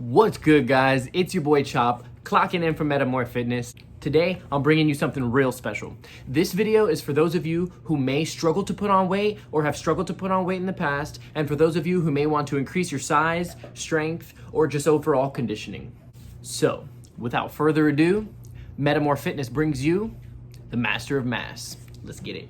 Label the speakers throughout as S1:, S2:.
S1: What's good, guys? It's your boy Chop, clocking in from Metamorph Fitness. Today, I'm bringing you something real special. This video is for those of you who may struggle to put on weight or have struggled to put on weight in the past, and for those of you who may want to increase your size, strength, or just overall conditioning. So, without further ado, Metamorph Fitness brings you the Master of Mass. Let's get it.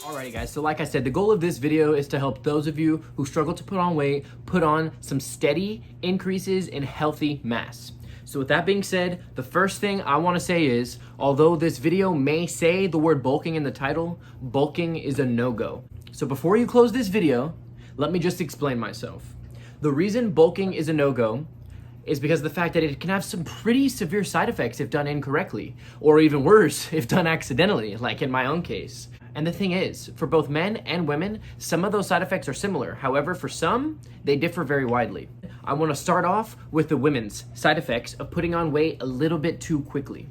S1: Alrighty guys, so like I said, the goal of this video is to help those of you who struggle to put on weight, put on some steady increases in healthy mass. So with that being said, the first thing I want to say is, although this video may say the word bulking in the title, bulking is a no-go. So before you close this video, let me just explain myself. The reason bulking is a no-go is because of the fact that it can have some pretty severe side effects if done incorrectly, or even worse, if done accidentally, like in my own case. And the thing is, for both men and women, some of those side effects are similar. However, for some, they differ very widely. I want to start off with the women's side effects of putting on weight a little bit too quickly.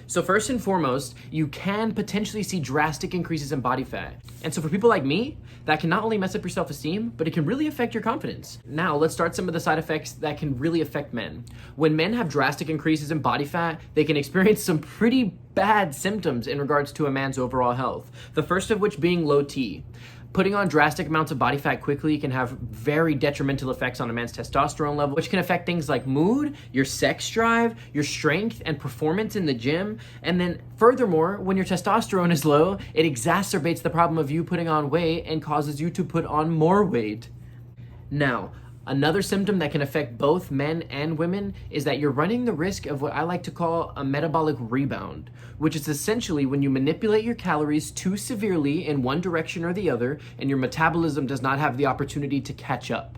S1: So first and foremost, you can potentially see drastic increases in body fat. And so for people like me, that can not only mess up your self-esteem, but it can really affect your confidence. Now, let's start some of the side effects that can really affect men. When men have drastic increases in body fat, they can experience some pretty bad symptoms in regards to a man's overall health. The first of which being low T. Putting on drastic amounts of body fat quickly can have very detrimental effects on a man's testosterone level, which can affect things like mood, your sex drive, your strength and performance in the gym. And then furthermore, when your testosterone is low, it exacerbates the problem of you putting on weight and causes you to put on more weight. Now, another symptom that can affect both men and women is that you're running the risk of what I like to call a metabolic rebound, which is essentially when you manipulate your calories too severely in one direction or the other, and your metabolism does not have the opportunity to catch up.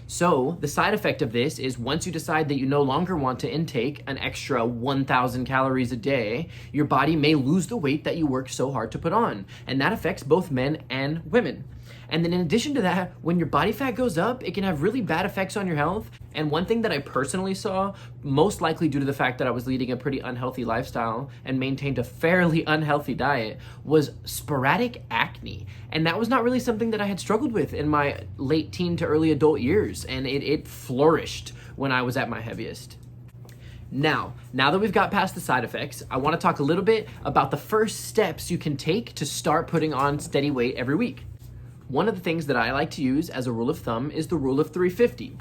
S1: So the side effect of this is once you decide that you no longer want to intake an extra 1,000 calories a day, your body may lose the weight that you worked so hard to put on. And that affects both men and women. And then in addition to that, when your body fat goes up, it can have really bad effects on your health. And one thing that I personally saw, most likely due to the fact that I was leading a pretty unhealthy lifestyle and maintained a fairly unhealthy diet, was sporadic acne. And that was not really something that I had struggled with in my late teen to early adult years. And it flourished when I was at my heaviest. Now that we've got past the side effects, I want to talk a little bit about the first steps you can take to start putting on steady weight every week. One of the things that I like to use as a rule of thumb is the rule of 350.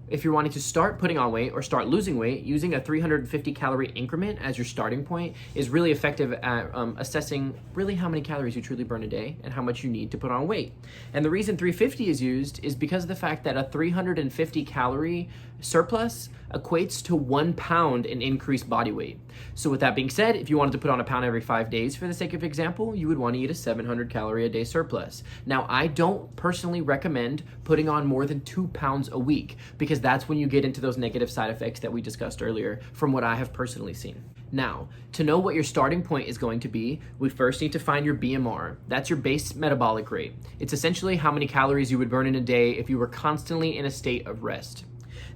S1: If you're wanting to start putting on weight or start losing weight, using a 350 calorie increment as your starting point is really effective at assessing really how many calories you truly burn a day and how much you need to put on weight. And the reason 350 is used is because of the fact that a 350 calorie surplus equates to 1 pound in increased body weight. So with that being said, if you wanted to put on a pound every 5 days for the sake of example, you would want to eat a 700 calorie a day surplus. Now, I don't personally recommend putting on more than 2 pounds a week because that's when you get into those negative side effects that we discussed earlier from what I have personally seen. Now, to know what your starting point is going to be, we first need to find your BMR. That's your base metabolic rate. It's essentially how many calories you would burn in a day if you were constantly in a state of rest.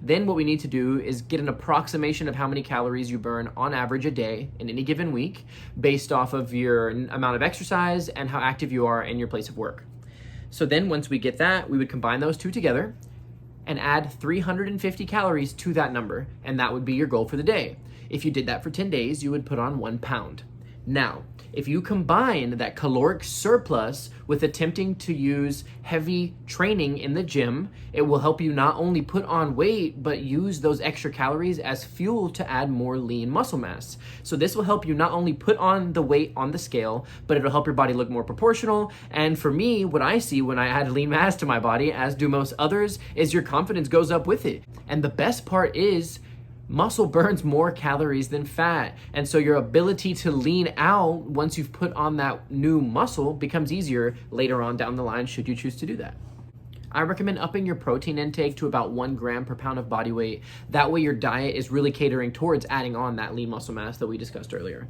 S1: Then what we need to do is get an approximation of how many calories you burn on average a day in any given week based off of your amount of exercise and how active you are in your place of work. So then once we get that, we would combine those two together and add 350 calories to that number, and that would be your goal for the day. If you did that for 10 days, you would put on 1 pound. Now, if you combine that caloric surplus with attempting to use heavy training in the gym, it will help you not only put on weight, but use those extra calories as fuel to add more lean muscle mass. So this will help you not only put on the weight on the scale, but it'll help your body look more proportional. And for me, what I see when I add lean mass to my body, as do most others, is your confidence goes up with it. And the best part is, muscle burns more calories than fat. And so your ability to lean out once you've put on that new muscle becomes easier later on down the line should you choose to do that. I recommend upping your protein intake to about 1 gram per pound of body weight. That way your diet is really catering towards adding on that lean muscle mass that we discussed earlier.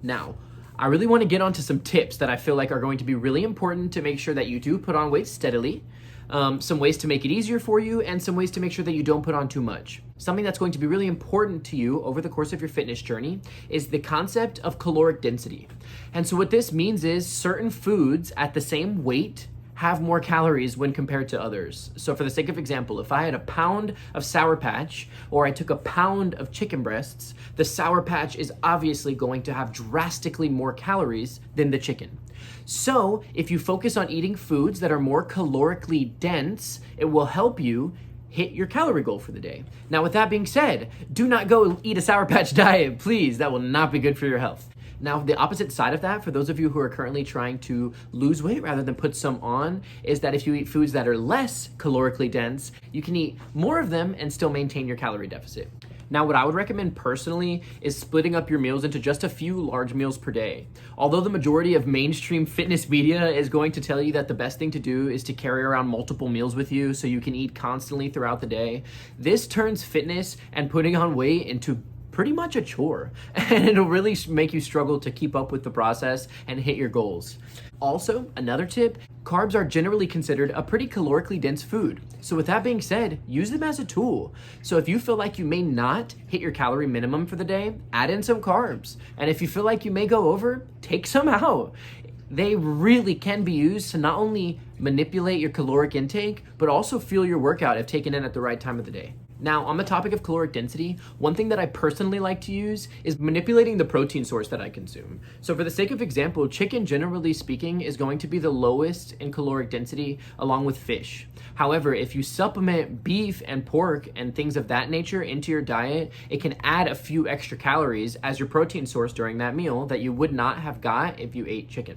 S1: Now, I really want to get onto some tips that I feel like are going to be really important to make sure that you do put on weight steadily, some ways to make it easier for you, and some ways to make sure that you don't put on too much. Something that's going to be really important to you over the course of your fitness journey is the concept of caloric density. And so what this means is certain foods at the same weight have more calories when compared to others. So for the sake of example, if I had a pound of Sour Patch or I took a pound of chicken breasts, the Sour Patch is obviously going to have drastically more calories than the chicken. So if you focus on eating foods that are more calorically dense, it will help you hit your calorie goal for the day. Now, with that being said, do not go eat a Sour Patch diet, please. That will not be good for your health. Now, the opposite side of that, for those of you who are currently trying to lose weight rather than put some on, is that if you eat foods that are less calorically dense, you can eat more of them and still maintain your calorie deficit. Now, what I would recommend personally is splitting up your meals into just a few large meals per day. Although the majority of mainstream fitness media is going to tell you that the best thing to do is to carry around multiple meals with you so you can eat constantly throughout the day, this turns fitness and putting on weight into pretty much a chore, and it'll really make you struggle to keep up with the process and hit your goals. Also, another tip, carbs are generally considered a pretty calorically dense food. So with that being said, use them as a tool. So if you feel like you may not hit your calorie minimum for the day, add in some carbs. And if you feel like you may go over, take some out. They really can be used to not only manipulate your caloric intake, but also fuel your workout if taken in at the right time of the day. Now, on the topic of caloric density, one thing that I personally like to use is manipulating the protein source that I consume. So for the sake of example, chicken, generally speaking, is going to be the lowest in caloric density along with fish. However, if you supplement beef and pork and things of that nature into your diet, it can add a few extra calories as your protein source during that meal that you would not have got if you ate chicken.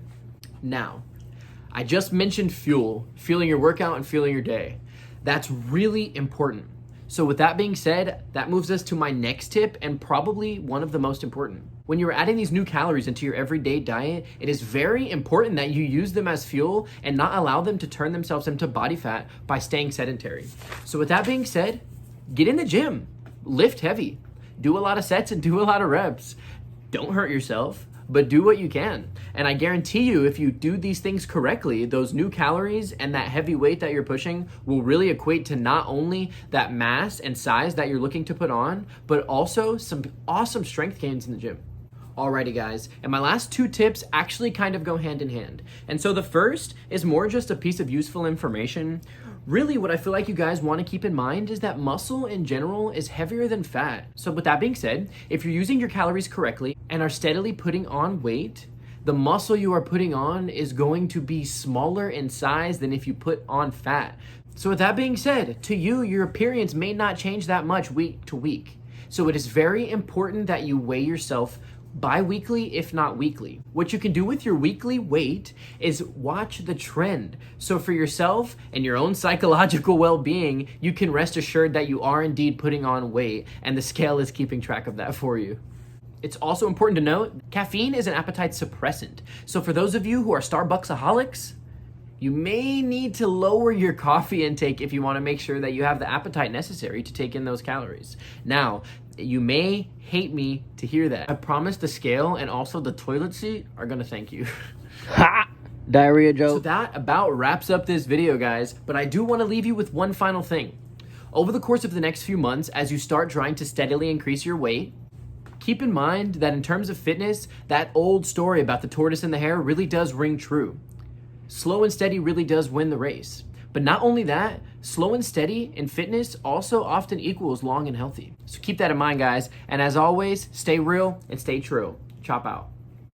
S1: Now, I just mentioned fueling your workout and fueling your day. That's really important. So with that being said, that moves us to my next tip and probably one of the most important. When you're adding these new calories into your everyday diet, it is very important that you use them as fuel and not allow them to turn themselves into body fat by staying sedentary. So with that being said, get in the gym, lift heavy, do a lot of sets and do a lot of reps. Don't hurt yourself, but do what you can. And I guarantee you, if you do these things correctly, those new calories and that heavy weight that you're pushing will really equate to not only that mass and size that you're looking to put on, but also some awesome strength gains in the gym. Alrighty guys, and my last two tips actually kind of go hand in hand. And so the first is more just a piece of useful information. Really, what I feel like you guys want to keep in mind is that muscle in general is heavier than fat. So with that being said, if you're using your calories correctly and are steadily putting on weight, the muscle you are putting on is going to be smaller in size than if you put on fat. So with that being said, to you, your appearance may not change that much week to week. So it is very important that you weigh yourself bi-weekly, if not weekly. What you can do with your weekly weight is watch the trend. So for yourself and your own psychological well-being, you can rest assured that you are indeed putting on weight and the scale is keeping track of that for you. It's also important to note, caffeine is an appetite suppressant. So for those of you who are Starbucksaholics, you may need to lower your coffee intake if you want to make sure that you have the appetite necessary to take in those calories. Now, you may hate me to hear that. I promise the scale and also the toilet seat are gonna thank you.
S2: Ha! Diarrhea joke.
S1: So that about wraps up this video, guys, but I do want to leave you with one final thing. Over the course of the next few months, as you start trying to steadily increase your weight, keep in mind that in terms of fitness, that old story about the tortoise and the hare really does ring true. Slow and steady really does win the race. But not only that, slow and steady in fitness also often equals long and healthy. So keep that in mind, guys. And as always, stay real and stay true. Chop out.